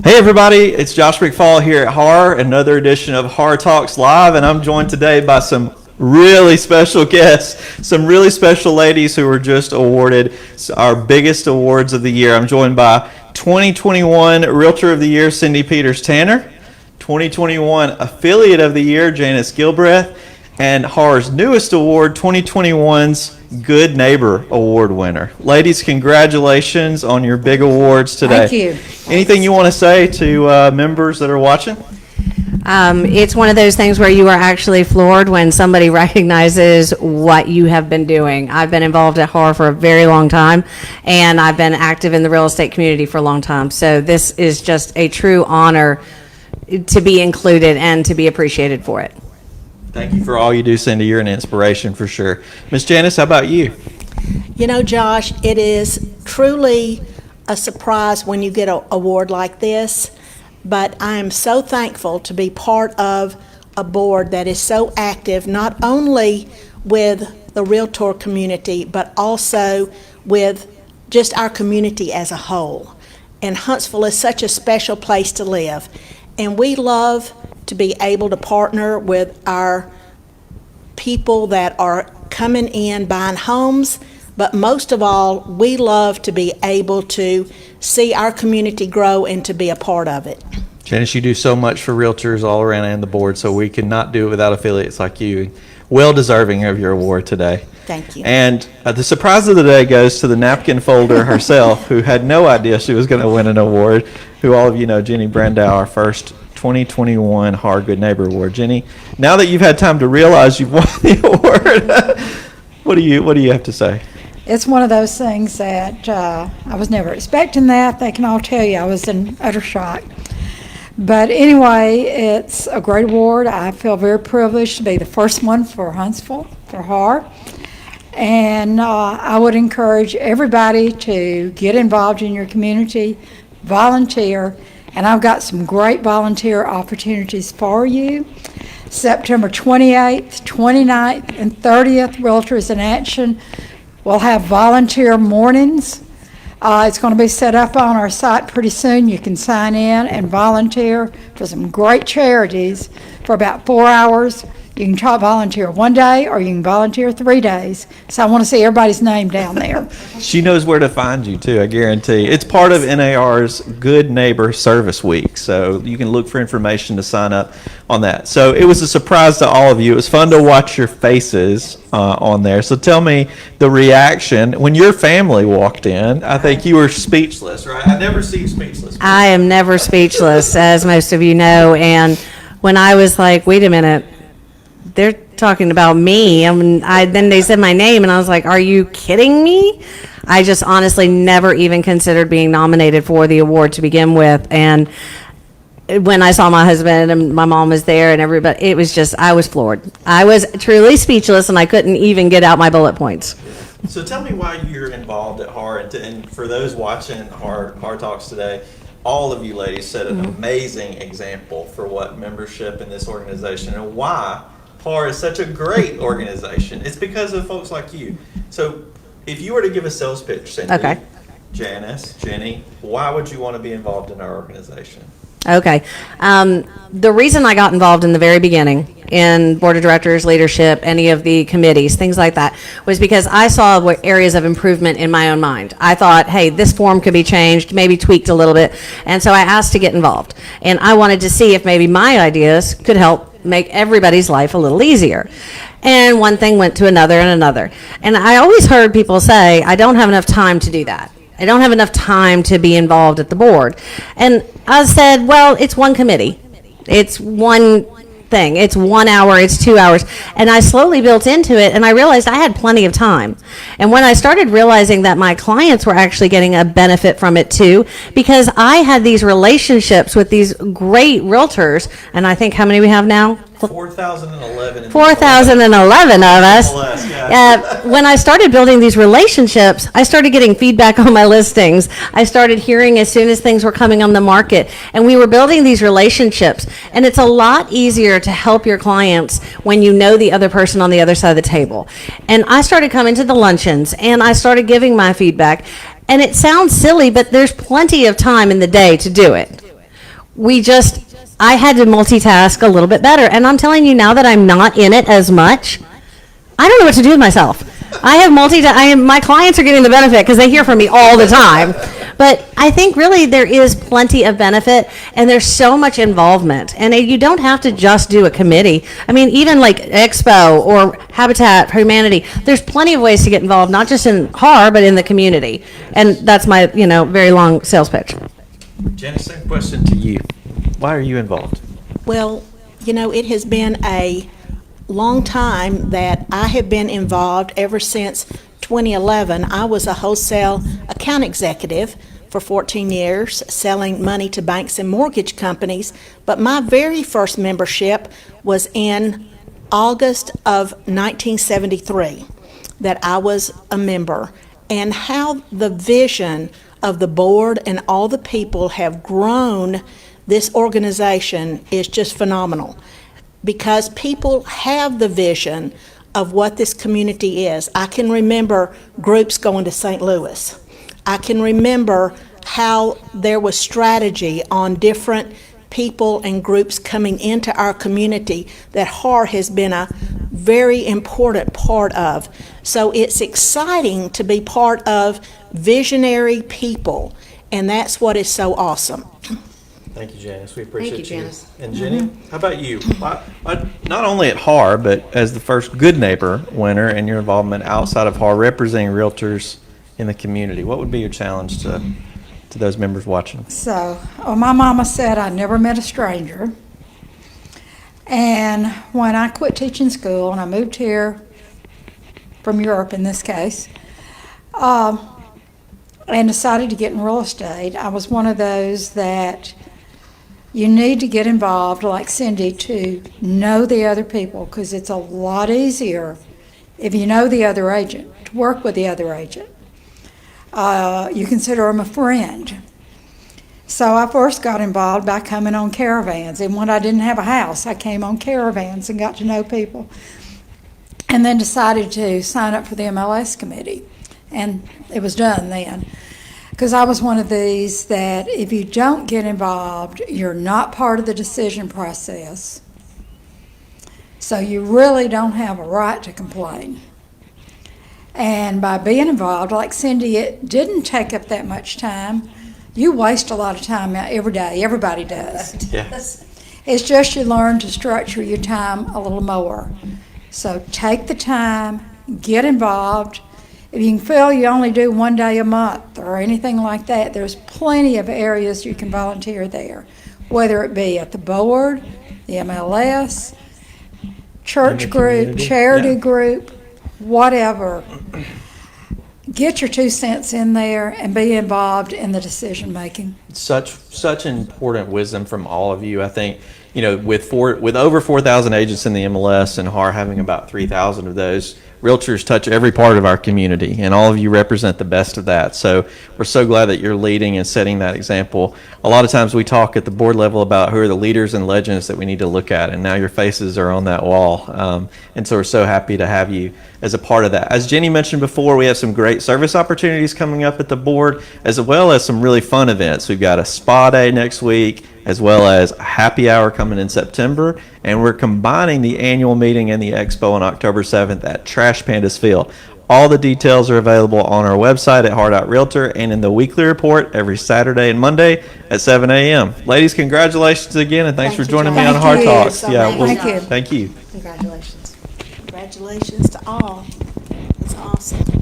Hey everybody, it's Josh McFall here at HAAR, another edition of HAAR Talks Live, and I'm joined today by some really special guests, some really special ladies who were just awarded our biggest awards of the year. I'm joined by 2021 Realtor of the Year, Cindy Peters Tanner, 2021 Affiliate of the Year, Janice Gilbreth, and HAAR's newest award, 2021's Good Neighbor Award winner. Ladies, congratulations on your big awards today. Thank you. Anything you want to say to members that are watching? It's one of those things where you are actually floored when somebody recognizes what you have been doing. I've been involved at HAAR for a very long time, and I've been active in the real estate community for a long time. So this is just a true honor to be included and to be appreciated for it. Thank you for all you do, Cindy. You're an inspiration for sure. Miss Janice, how about you? You know, Josh, it is truly a surprise when you get an award like this, but I am so thankful to be part of a board that is so active, not only with the Realtor community, but also with just our community as a whole. And Huntsville is such a special place to live, and we love to be able to partner with our people that are coming in buying homes, but most of all, we love to be able to see our community grow and to be a part of it. Janice, you do so much for realtors all around and the board, so we cannot do it without affiliates like you. Well deserving of your award today. Thank you. And the surprise of the day goes to the napkin folder herself, who had no idea she was going to win an award, who all of you know, Jenny Brandow, our first 2021 HAAR Good Neighbor Award. Jenny, now that you've had time to realize you've won the award, what do you have to say? It's one of those things that I was never expecting that. They can all tell you I was in utter shock. But anyway, it's a great award. I feel very privileged to be the first one for Huntsville, for HAAR. And I would encourage everybody to get involved in your community, volunteer, and I've got some great volunteer opportunities for you. September 28th, 29th, and 30th, Realtors in Action will have volunteer mornings. It's going to be set up on our site pretty soon. You can sign in and volunteer for some great charities for about 4 hours. You can try volunteer one day or you can volunteer 3 days. So I want to see everybody's name down there. She knows where to find you too, I guarantee. It's part of NAR's Good Neighbor Service Week, so you can look for information to sign up on that. So it was a surprise to all of you. It was fun to watch your faces on there. So tell me the reaction when your family walked in. I think you were speechless, right? I never see you speechless. I am never speechless, as most of you know, and when I was like, wait a minute, they're talking about me. Then they said my name, and I was like, are you kidding me? I just honestly never even considered being nominated for the award to begin with. And when I saw my husband and my mom was there and everybody, it was just, I was floored. I was truly speechless, and I couldn't even get out my bullet points. So tell me why you're involved at HAAR, and for those watching HAAR Talks today, all of you ladies set an amazing example for what membership in this organization and why HAAR is such a great organization. It's because of folks like you. So if you were to give a sales pitch, Cindy, Okay. Janice, Jenny, why would you want to be involved in our organization? Okay. The reason I got involved in the very beginning in board of directors, leadership, any of the committees, things like that, was because I saw what areas of improvement in my own mind. I thought, hey, this form could be changed, maybe tweaked a little bit. And so I asked to get involved. And I wanted to see if maybe my ideas could help make everybody's life a little easier. And one thing went to another and another. And I always heard people say, I don't have enough time to do that. I don't have enough time to be involved at the board. And I said, well, it's one committee. It's one thing. It's 1 hour, it's 2 hours. And I slowly built into it, and I realized I had plenty of time. And when I started realizing that my clients were actually getting a benefit from it too, because I had these relationships with these great realtors, and I think how many we have now? 4,011. 4,011 of us. Yeah. When I started building these relationships, I started getting feedback on my listings. I started hearing as soon as things were coming on the market, and we were building these relationships. And it's a lot easier to help your clients when you know the other person on the other side of the table. And I started coming to the luncheons, and I started giving my feedback. And it sounds silly, but there's plenty of time in the day to do it. I had to multitask a little bit better. And I'm telling you now that I'm not in it as much, I don't know what to do with myself. My clients are getting the benefit because they hear from me all the time. But I think really there is plenty of benefit and there's so much involvement. And you don't have to just do a committee. I mean, even like Expo or Habitat for Humanity, there's plenty of ways to get involved, not just in HAAR, but in the community. And that's my, very long sales pitch. Jenny, same question to you. Why are you involved? Well, it has been a long time that I have been involved ever since 2011. I was a wholesale account executive for 14 years, selling money to banks and mortgage companies. But my very first membership was in August of 1973 that I was a member. And how the vision of the board and all the people have grown this organization is just phenomenal, because people have the vision of what this community is. I can remember groups going to St. Louis. I can remember how there was strategy on different people and groups coming into our community that HAAR has been a very important part of. So it's exciting to be part of visionary people, and that's what is so awesome. Thank you, Janice. We appreciate Thank you, Janice. And Jenny, how about you? Not only at HAAR, but as the first Good Neighbor winner and your involvement outside of HAAR, representing realtors in the community, what would be your challenge to those members watching? So, my mama said I never met a stranger. And when I quit teaching school and I moved here from Europe in this case, and decided to get in real estate, I was one of those that you need to get involved, like Cindy, to know the other people, because it's a lot easier if you know the other agent, to work with the other agent. You consider them a friend. So I first got involved by coming on caravans, and when I didn't have a house, I came on caravans and got to know people, and then decided to sign up for the MLS committee, and it was done then. Because I was one of these that if you don't get involved, you're not part of the decision process. So you really don't have a right to complain. And by being involved, like Cindy, it didn't take up that much time. You waste a lot of time every day. Everybody does. Yeah. It's just you learn to structure your time a little more. So take the time, get involved. If you can feel you only do one day a month or anything like that, there's plenty of areas you can volunteer there, whether it be at the board, the MLS, church group, charity group, whatever. Get your 2 cents in there and be involved in the decision making. Such important wisdom from all of you. I think, with over 4,000 agents in the MLS and HAAR having about 3,000 of those, realtors touch every part of our community, and all of you represent the best of that. So we're so glad that you're leading and setting that example. A lot of times we talk at the board level about who are the leaders and legends that we need to look at, and now your faces are on that wall. And so we're so happy to have you as a part of that. As Jenny mentioned before, we have some great service opportunities coming up at the board, as well as some really fun events. We've got a spa day next week, as well as a happy hour coming in September, and we're combining the annual meeting and the expo on October 7th at Trash Pandas Field. All the details are available on our website at har.realtor and in the weekly report every Saturday and Monday at 7 a.m. Ladies, congratulations again, and thanks for joining me on Thank HAAR you Talks. so much. Thank you. Thank you. Congratulations. Congratulations to all. It's awesome.